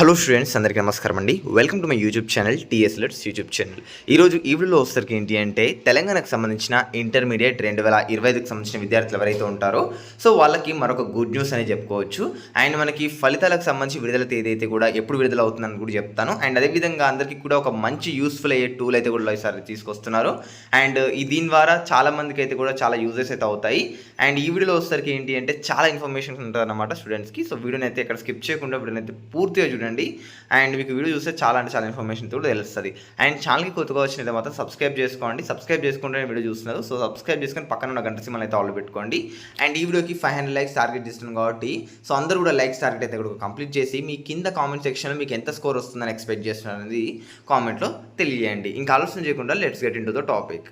Hello students, అందరికీ నమస్కారం అండి. Welcome to my YouTube channel TS let's YouTube channel. ఈరోజు ఈ వీడియోలో వచ్చేసరికి ఏంటి అంటే తెలంగాణకు సంబంధించిన ఇంటర్మీడియట్ 2025కి సంబంధించిన విద్యార్థులు ఎవరైతే ఉంటారో సో వాళ్ళకి మరొక గుడ్ న్యూస్ అని చెప్పుకోవచ్చు. అండ్ మనకి ఫలితాలకు సంబంధించి విడుదల తేదీ అయితే కూడా ఎప్పుడు విడుదల అవుతుందని కూడా చెప్తాను. అండ్ అదేవిధంగా అందరికీ కూడా ఒక మంచి యూస్ఫుల్ అయ్యే టూల్ అయితే కూడా ఈసారి తీసుకొస్తున్నారు. అండ్ దీని ద్వారా చాలా మందికి అయితే కూడా చాలా యూజెస్ అయితే అవుతాయి. అండ్ ఈ వీడియోలో వచ్చేసరికి ఏంటి అంటే చాలా ఇన్ఫర్మేషన్ ఉంటుంది అన్నమాట స్టూడెంట్స్కి. సో వీడియోని అయితే ఇక్కడ స్కిప్ చేయకుండా వీడియోని అయితే పూర్తిగా చూడండి. అండ్ మీకు వీడియో చూస్తే చాలా ఇన్ఫర్మేషన్ కూడా తెలుస్తుంది. అండ్ ఛానల్కి కొత్తగా వచ్చినది మాత్రం సబ్స్క్రైబ్ చేసుకోండి. సబ్స్క్రైబ్ చేసుకుంటే వీడియో చూస్తున్నారు. సో సబ్స్క్రైబ్ చేసుకొని పక్కన ఉన్న గంట సింబల్ అయితే ఆల్ పెట్టుకోండి. అండ్ ఈ వీడియోకి 500 లైక్స్ టార్గెట్ చేస్తున్నాం కాబట్టి సో అందరూ కూడా లైక్స్ టార్గెట్ అయితే కూడా కంప్లీట్ చేసి మీ కింద కామెంట్ సెక్షన్లో మీకు ఎంత స్కోర్ వస్తుందని ఎక్స్పెక్ట్ చేస్తున్నారు అనేది కామెంట్లో తెలియజేయండి. ఇంకా ఆలోచన చేయకుండా let's get in to the topic.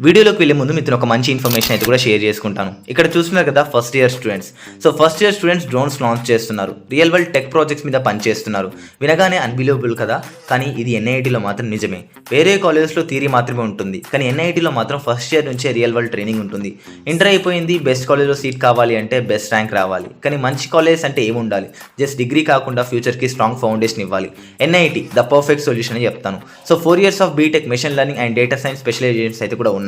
వీడియోలోకి వెళ్ళే ముందు మీతో ఒక మంచి ఇన్ఫర్మేషన్ అయితే కూడా షేర్ చేసుకుంటాను. ఇక్కడ చూస్తున్నారు కదా first year students. So first year students drones launch చేస్తున్నారు. రియల్ వరల్డ్ టెక్ ప్రాజెక్ట్స్ మీద పనిచేస్తున్నారు. వినగానే అన్బిలీవబుల్ కదా, కానీ ఇది ఎన్ఐటీలో మాత్రం నిజమే. వేరే కాలేజెస్లో థియరీ మాత్రమే ఉంటుంది, కానీ ఎన్ఐటీలో మాత్రం ఫస్ట్ ఇయర్ నుంచే రియల్ వరల్డ్ ట్రైనింగ్ ఉంటుంది. ఇంటర్ అయిపోయింది, బెస్ట్ కాలేజ్లో సీట్ కావాలి అంటే బెస్ట్ ర్యాంక్ రావాలి. కానీ మంచి కాలేజ్ అంటే ఏమి ఉండాలి? జస్ట్ డిగ్రీ కాకుండా ఫ్యూచర్కి స్ట్రాంగ్ ఫౌండేషన్ ఇవ్వాలి. ఎన్ఐటీ ద పర్ఫెక్ట్ సొల్యూషన్ అని చెప్తాను. So 4 years of BTech, machine learning and data science specialisations అయితే కూడా ఉన్నాయి.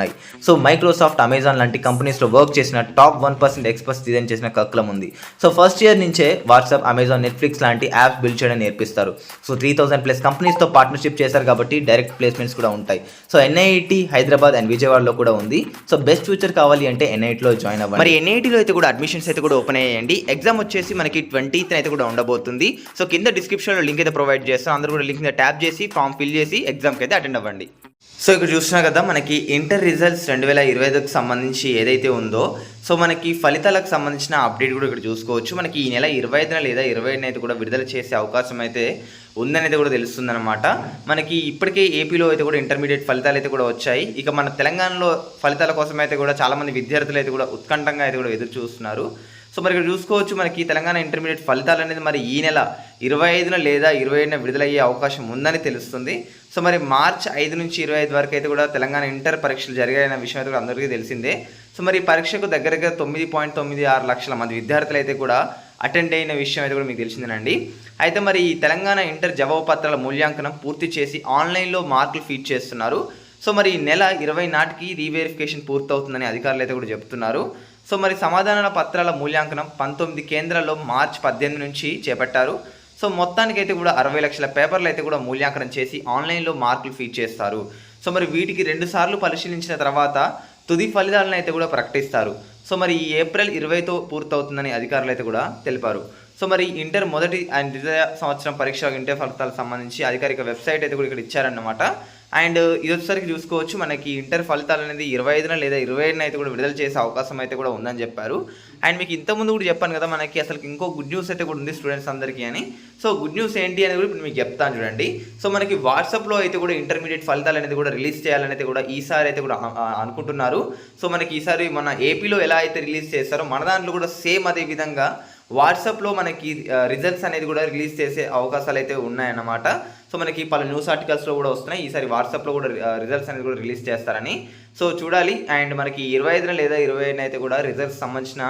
సో మైక్రోసాఫ్ట్, అమెజాన్ లాంటి కంపెనీస్లో వర్క్ చేసిన టాప్ 1% ఎక్స్పర్ట్స్ డిజైన్ చేసిన కర్కులం ఉంది. సో ఫస్ట్ ఇయర్ నుంచే వాట్సాప్, అమెజాన్, నెట్ఫ్లిక్స్ లాంటి యాప్స్ బిల్డ్ చేయడం నేర్పిస్తారు. సో 3000+ కంపెనీస్తో పార్ట్నర్షిప్ చేశారు కాబట్టి డైరెక్ట్ ప్లేస్మెంట్స్ కూడా ఉంటాయి. సో ఎన్ఐటి హైదరాబాద్ అండ్ విజయవాడలో కూడా ఉంది. సో బెస్ట్ ఫ్యూచర్ కావాలి అంటే ఎన్ఐటీలో జాయిన్ అవ్వండి. మరి ఎన్ఐటీలో అయితే కూడా అడ్మిషన్స్ అయితే కూడా ఓపెన్ అయ్యాయండి. ఎగ్జామ్ వచ్చేసి మనకి 20th అయితే కూడా ఉండబోతుంది. సో కింద డిస్క్రిప్షన్లో లింక్ అయితే ప్రొవైడ్ చేస్తాను. అందరూ కూడా లింక్ మీద ట్యాప్ చేసి ఫామ్ ఫిల్ చేసి ఎగ్జామ్కి అయితే అటెండ్ అవ్వండి. సో ఇక్కడ చూస్తున్నా కదా మనకి ఇంటర్ రిజల్ట్స్ 2025కి సంబంధించి ఏదైతే ఉందో సో మనకి ఫలితాలకు సంబంధించిన అప్డేట్ కూడా ఇక్కడ చూసుకోవచ్చు. మనకి ఈ నెల 25న లేదా 27న అయితే కూడా విడుదల చేసే అవకాశం అయితే ఉందనేది కూడా తెలుస్తుందన్నమాట. మనకి ఇప్పటికే ఏపీలో అయితే కూడా ఇంటర్మీడియట్ ఫలితాలు అయితే కూడా వచ్చాయి. ఇక మన తెలంగాణలో ఫలితాల కోసం అయితే కూడా చాలామంది విద్యార్థులు అయితే కూడా ఉత్కంఠంగా అయితే కూడా ఎదురు చూస్తున్నారు. సో మరి ఇక్కడ చూసుకోవచ్చు మనకి తెలంగాణ ఇంటర్మీడియట్ ఫలితాలు అనేది మరి ఈ నెల 25న లేదా 27న విడుదలయ్యే అవకాశం ఉందని తెలుస్తుంది. సో మరి మార్చి 5 నుంచి 25 వరకు అయితే కూడా తెలంగాణ ఇంటర్ పరీక్షలు జరిగాయన్న విషయం అయితే కూడా అందరికీ తెలిసిందే. సో మరి ఈ పరీక్షకు దగ్గరగా 9.96 లక్షల మంది విద్యార్థులు అయితే కూడా అటెండ్ అయిన విషయం అయితే కూడా మీకు తెలిసిందేనండి. అయితే మరి ఈ తెలంగాణ ఇంటర్ జవాబు పత్రాల మూల్యాంకనం పూర్తి చేసి ఆన్లైన్లో మార్కులు ఫీడ్ చేస్తున్నారు. సో మరి ఈ నెల 20 నాటికి రీవెరిఫికేషన్ పూర్తవుతుందని అధికారులు అయితే కూడా చెప్తున్నారు. సో మరి సమాధానాల పత్రాల మూల్యాంకనం 19 కేంద్రాల్లో మార్చి 18 నుంచి చేపట్టారు. సో మొత్తానికైతే కూడా 60 లక్షల పేపర్లు అయితే కూడా మూల్యాంకనం చేసి ఆన్లైన్లో మార్కులు ఫీడ్ చేస్తారు. సో మరి వీటికి 2 సార్లు పరిశీలించిన తర్వాత తుది ఫలితాలను అయితే కూడా ప్రకటిస్తారు. సో మరి ఈ ఏప్రిల్ 20తో పూర్తవుతుందని అధికారులు అయితే కూడా తెలిపారు. సో మరి ఇంటర్ మొదటి అండ్ ద్వితీయ సంవత్సరం పరీక్ష ఇంటర్ ఫలితాలకు సంబంధించి అధికారిక వెబ్సైట్ అయితే కూడా ఇక్కడ ఇచ్చారన్నమాట. అండ్ ఇది వచ్చేసరికి చూసుకోవచ్చు మనకి ఇంటర్ ఫలితాలు అనేది 25న లేదా 27న అయితే కూడా విడుదల చేసే అవకాశం అయితే కూడా ఉందని చెప్పారు. అండ్ మీకు ఇంతకుముందు కూడా చెప్పాను కదా మనకి అసలు ఇంకో గుడ్ న్యూస్ అయితే కూడా ఉంది స్టూడెంట్స్ అందరికీ అని. సో గుడ్ న్యూస్ ఏంటి అనేది కూడా ఇప్పుడు మీకు చెప్తాను చూడండి. సో మనకి వాట్సాప్లో అయితే కూడా ఇంటర్మీడియట్ ఫలితాలు అనేది కూడా రిలీజ్ చేయాలనేది కూడా ఈసారి అయితే కూడా అనుకుంటున్నారు. సో మనకి ఈసారి మన ఏపీలో ఎలా అయితే రిలీజ్ చేస్తారో మన దాంట్లో కూడా సేమ్ అదే విధంగా వాట్సాప్లో మనకి రిజల్ట్స్ అనేది కూడా రిలీజ్ చేసే అవకాశాలు అయితే ఉన్నాయన్నమాట. సో మనకి పలు న్యూస్ ఆర్టికల్స్లో కూడా వస్తున్నాయి. ఈసారి వాట్సాప్లో కూడా రిజల్ట్స్ అనేది కూడా రిలీజ్ చేస్తారని సో చూడాలి. అండ్ మనకి 25న లేదా 27న అయితే కూడా రిజల్ట్స్ సంబంధించిన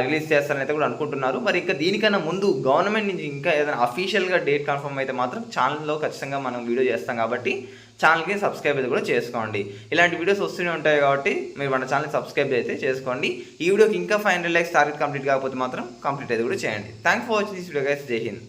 రిలీజ్ చేస్తారని అయితే కూడా అనుకుంటున్నారు. మరి ఇంకా దీనికన్నా ముందు గవర్నమెంట్ నుంచి ఇంకా ఏదైనా అఫీషియల్గా డేట్ కన్ఫర్మ్ అయితే మాత్రం ఛానల్లో ఖచ్చితంగా మనం వీడియో చేస్తాం కాబట్టి ఛానల్కి సబ్స్క్రైబ్ అయితే కూడా చేసుకోండి. ఇలాంటి వీడియోస్ వస్తూనే ఉంటాయి కాబట్టి మీరు మన ఛానల్ని సబ్స్క్రైబ్ అయితే చేసుకోండి. ఈ వీడియోకి ఇంకా 500 లైక్స్ టార్గెట్ కంప్లీట్ కాకపోతే మాత్రం కంప్లీట్ అయితే కూడా చేయండి. Thanks for watching this video guys. జై హింద్.